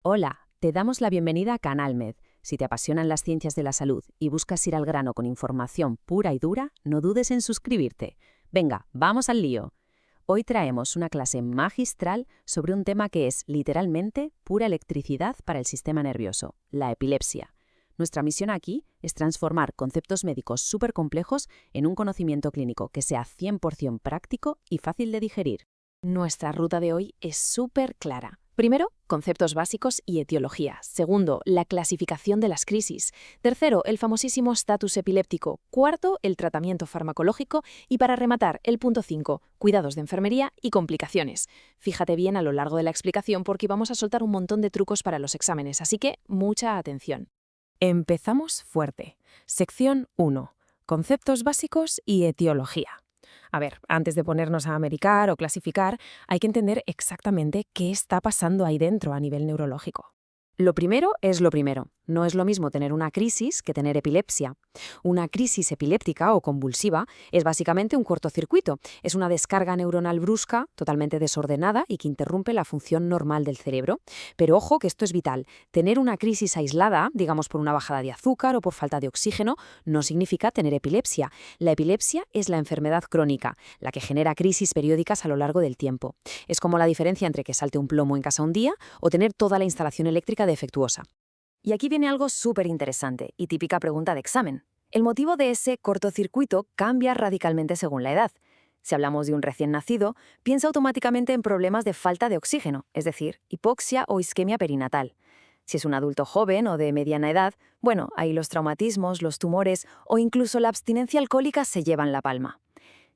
Hola, te damos la bienvenida a CanalMed. Si te apasionan las ciencias de la salud y buscas ir al grano con información pura y dura, no dudes en suscribirte. Venga, vamos al lío. Hoy traemos una clase magistral sobre un tema que es, literalmente, pura electricidad para el sistema nervioso, la epilepsia. Nuestra misión aquí es transformar conceptos médicos súper complejos en un conocimiento clínico que sea 100% práctico y fácil de digerir. Nuestra ruta de hoy es súper clara. Primero, conceptos básicos y etiología. Segundo, la clasificación de las crisis. Tercero, el famosísimo estatus epiléptico. Cuarto, el tratamiento farmacológico. Y para rematar, el punto 5, cuidados de enfermería y complicaciones. Fíjate bien a lo largo de la explicación porque vamos a soltar un montón de trucos para los exámenes, así que mucha atención. Empezamos fuerte. Sección 1. Conceptos básicos y etiología. A ver, antes de ponernos a medicar o clasificar, hay que entender exactamente qué está pasando ahí dentro a nivel neurológico. Lo primero es lo primero. No es lo mismo tener una crisis que tener epilepsia. Una crisis epiléptica o convulsiva es básicamente un cortocircuito. Es una descarga neuronal brusca, totalmente desordenada y que interrumpe la función normal del cerebro. Pero ojo que esto es vital. Tener una crisis aislada, digamos por una bajada de azúcar o por falta de oxígeno, no significa tener epilepsia. La epilepsia es la enfermedad crónica, la que genera crisis periódicas a lo largo del tiempo. Es como la diferencia entre que salte un plomo en casa un día o tener toda la instalación eléctrica defectuosa. Y aquí viene algo súper interesante y típica pregunta de examen. El motivo de ese cortocircuito cambia radicalmente según la edad. Si hablamos de un recién nacido, piensa automáticamente en problemas de falta de oxígeno, es decir, hipoxia o isquemia perinatal. Si es un adulto joven o de mediana edad, bueno, ahí los traumatismos, los tumores o incluso la abstinencia alcohólica se llevan la palma.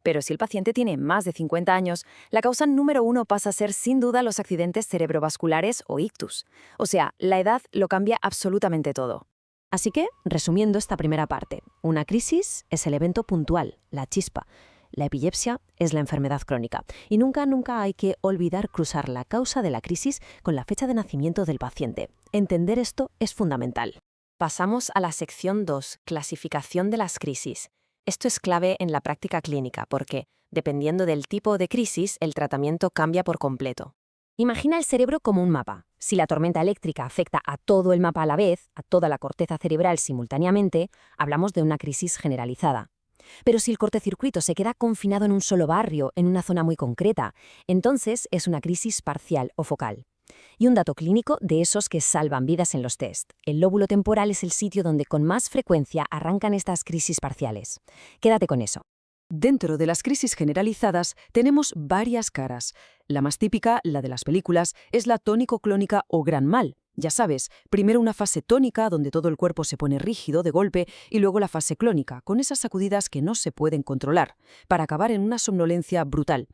Pero si el paciente tiene más de 50 años, la causa número 1 pasa a ser sin duda los accidentes cerebrovasculares o ictus. O sea, la edad lo cambia absolutamente todo. Así que, resumiendo esta primera parte, una crisis es el evento puntual, la chispa. La epilepsia es la enfermedad crónica. Y nunca hay que olvidar cruzar la causa de la crisis con la fecha de nacimiento del paciente. Entender esto es fundamental. Pasamos a la sección 2, clasificación de las crisis. Esto es clave en la práctica clínica porque, dependiendo del tipo de crisis, el tratamiento cambia por completo. Imagina el cerebro como un mapa. Si la tormenta eléctrica afecta a todo el mapa a la vez, a toda la corteza cerebral simultáneamente, hablamos de una crisis generalizada. Pero si el cortocircuito se queda confinado en un solo barrio, en una zona muy concreta, entonces es una crisis parcial o focal. Y un dato clínico de esos que salvan vidas en los test. El lóbulo temporal es el sitio donde con más frecuencia arrancan estas crisis parciales. Quédate con eso. Dentro de las crisis generalizadas tenemos varias caras. La más típica, la de las películas, es la tónico-clónica o gran mal. Ya sabes, primero una fase tónica donde todo el cuerpo se pone rígido de golpe y luego la fase clónica, con esas sacudidas que no se pueden controlar, para acabar en una somnolencia brutal.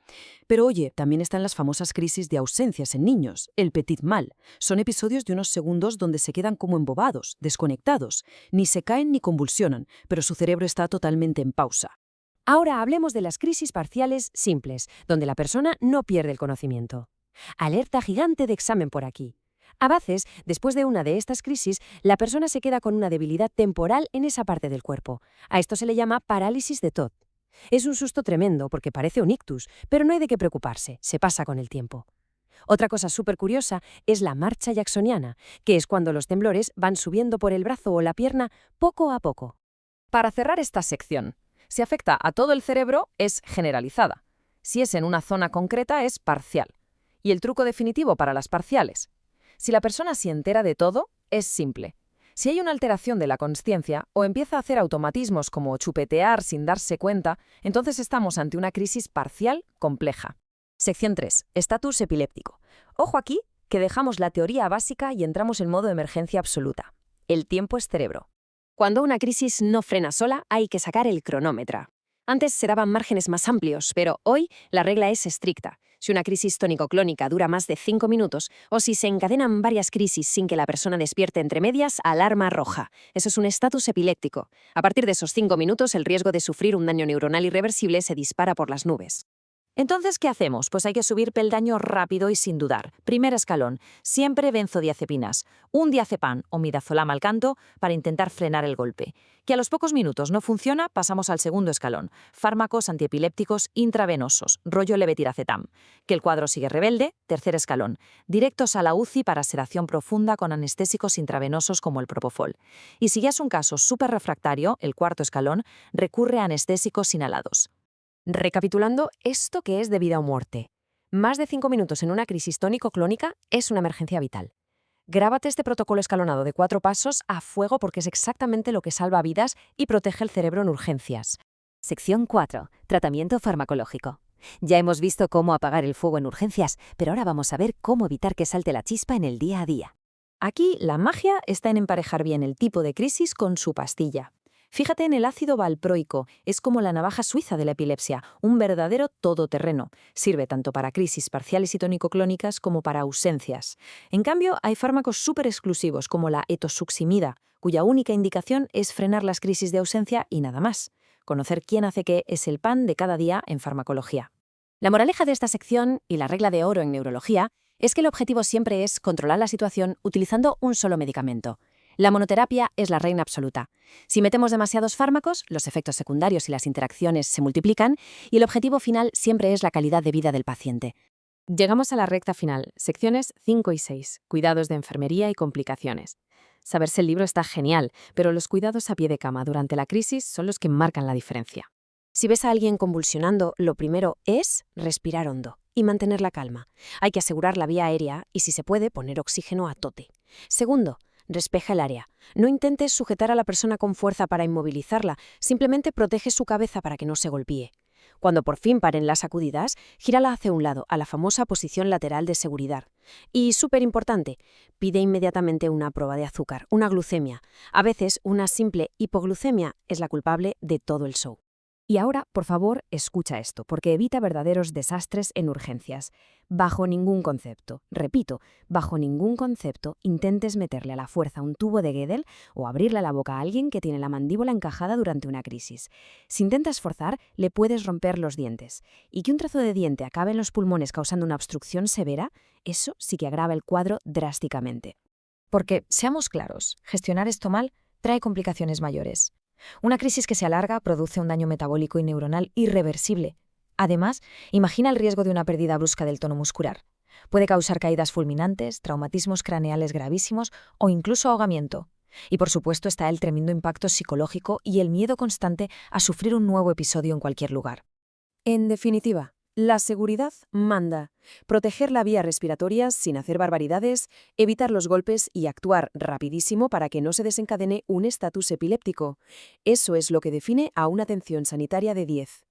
Pero oye, también están las famosas crisis de ausencias en niños, el petit mal. Son episodios de unos segundos donde se quedan como embobados, desconectados. Ni se caen ni convulsionan, pero su cerebro está totalmente en pausa. Ahora hablemos de las crisis parciales simples, donde la persona no pierde el conocimiento. Alerta gigante de examen por aquí. A veces, después de una de estas crisis, la persona se queda con una debilidad temporal en esa parte del cuerpo. A esto se le llama parálisis de TOD. Es un susto tremendo porque parece un ictus, pero no hay de qué preocuparse, se pasa con el tiempo. Otra cosa súper curiosa es la marcha jacksoniana, que es cuando los temblores van subiendo por el brazo o la pierna poco a poco. Para cerrar esta sección, si afecta a todo el cerebro, es generalizada. Si es en una zona concreta, es parcial. Y el truco definitivo para las parciales. Si la persona se entera de todo, es simple. Si hay una alteración de la consciencia o empieza a hacer automatismos como chupetear sin darse cuenta, entonces estamos ante una crisis parcial compleja. Sección 3. Estatus epiléptico. Ojo aquí que dejamos la teoría básica y entramos en modo emergencia absoluta. El tiempo es cerebro. Cuando una crisis no frena sola, hay que sacar el cronómetro. Antes se daban márgenes más amplios, pero hoy la regla es estricta. Si una crisis tónico-clónica dura más de 5 minutos o si se encadenan varias crisis sin que la persona despierte entre medias, alarma roja. Eso es un estatus epiléptico. A partir de esos 5 minutos, el riesgo de sufrir un daño neuronal irreversible se dispara por las nubes. Entonces, ¿qué hacemos? Pues hay que subir peldaño rápido y sin dudar. Primer escalón, siempre benzodiazepinas, un diazepam o midazolam al canto para intentar frenar el golpe. Que a los pocos minutos no funciona, pasamos al segundo escalón, fármacos antiepilépticos intravenosos, rollo levetiracetam. Que el cuadro sigue rebelde, tercer escalón, directos a la UCI para sedación profunda con anestésicos intravenosos como el propofol. Y si ya es un caso súper refractario, el cuarto escalón, recurre a anestésicos inhalados. Recapitulando, esto que es de vida o muerte. Más de 5 minutos en una crisis tónico-clónica es una emergencia vital. Grábate este protocolo escalonado de 4 pasos a fuego porque es exactamente lo que salva vidas y protege el cerebro en urgencias. Sección 4. Tratamiento farmacológico. Ya hemos visto cómo apagar el fuego en urgencias, pero ahora vamos a ver cómo evitar que salte la chispa en el día a día. Aquí la magia está en emparejar bien el tipo de crisis con su pastilla. Fíjate en el ácido valproico, es como la navaja suiza de la epilepsia, un verdadero todoterreno. Sirve tanto para crisis parciales y tónico-clónicas como para ausencias. En cambio, hay fármacos súper exclusivos como la etosuximida, cuya única indicación es frenar las crisis de ausencia y nada más. Conocer quién hace qué es el pan de cada día en farmacología. La moraleja de esta sección, y la regla de oro en neurología, es que el objetivo siempre es controlar la situación utilizando un solo medicamento. La monoterapia es la reina absoluta. Si metemos demasiados fármacos, los efectos secundarios y las interacciones se multiplican y el objetivo final siempre es la calidad de vida del paciente. Llegamos a la recta final, secciones 5 y 6, cuidados de enfermería y complicaciones. Saberse el libro está genial, pero los cuidados a pie de cama durante la crisis son los que marcan la diferencia. Si ves a alguien convulsionando, lo primero es respirar hondo y mantener la calma. Hay que asegurar la vía aérea y, si se puede, poner oxígeno a tope. Segundo, despeja el área. No intentes sujetar a la persona con fuerza para inmovilizarla, simplemente protege su cabeza para que no se golpee. Cuando por fin paren las sacudidas, gírala hacia un lado, a la famosa posición lateral de seguridad. Y súper importante, pide inmediatamente una prueba de azúcar, una glucemia. A veces, una simple hipoglucemia es la culpable de todo el show. Y ahora, por favor, escucha esto, porque evita verdaderos desastres en urgencias. Bajo ningún concepto, repito, bajo ningún concepto, intentes meterle a la fuerza un tubo de Guedel o abrirle la boca a alguien que tiene la mandíbula encajada durante una crisis. Si intentas forzar, le puedes romper los dientes. Y que un trozo de diente acabe en los pulmones causando una obstrucción severa, eso sí que agrava el cuadro drásticamente. Porque, seamos claros, gestionar esto mal trae complicaciones mayores. Una crisis que se alarga produce un daño metabólico y neuronal irreversible. Además, imagina el riesgo de una pérdida brusca del tono muscular. Puede causar caídas fulminantes, traumatismos craneales gravísimos o incluso ahogamiento. Y por supuesto está el tremendo impacto psicológico y el miedo constante a sufrir un nuevo episodio en cualquier lugar. En definitiva, la seguridad manda. Proteger la vía respiratoria sin hacer barbaridades, evitar los golpes y actuar rapidísimo para que no se desencadene un estatus epiléptico. Eso es lo que define a una atención sanitaria de 10.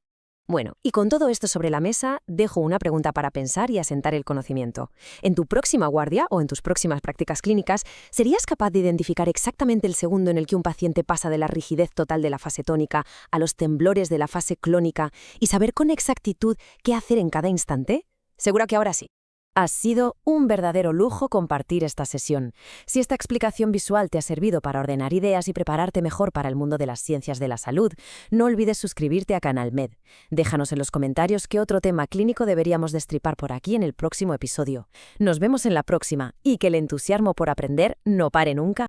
Bueno, y con todo esto sobre la mesa, dejo una pregunta para pensar y asentar el conocimiento. En tu próxima guardia o en tus próximas prácticas clínicas, ¿serías capaz de identificar exactamente el segundo en el que un paciente pasa de la rigidez total de la fase tónica a los temblores de la fase clónica y saber con exactitud qué hacer en cada instante? Seguro que ahora sí. Ha sido un verdadero lujo compartir esta sesión. Si esta explicación visual te ha servido para ordenar ideas y prepararte mejor para el mundo de las ciencias de la salud, no olvides suscribirte a Canal Med. Déjanos en los comentarios qué otro tema clínico deberíamos destripar por aquí en el próximo episodio. Nos vemos en la próxima y que el entusiasmo por aprender no pare nunca.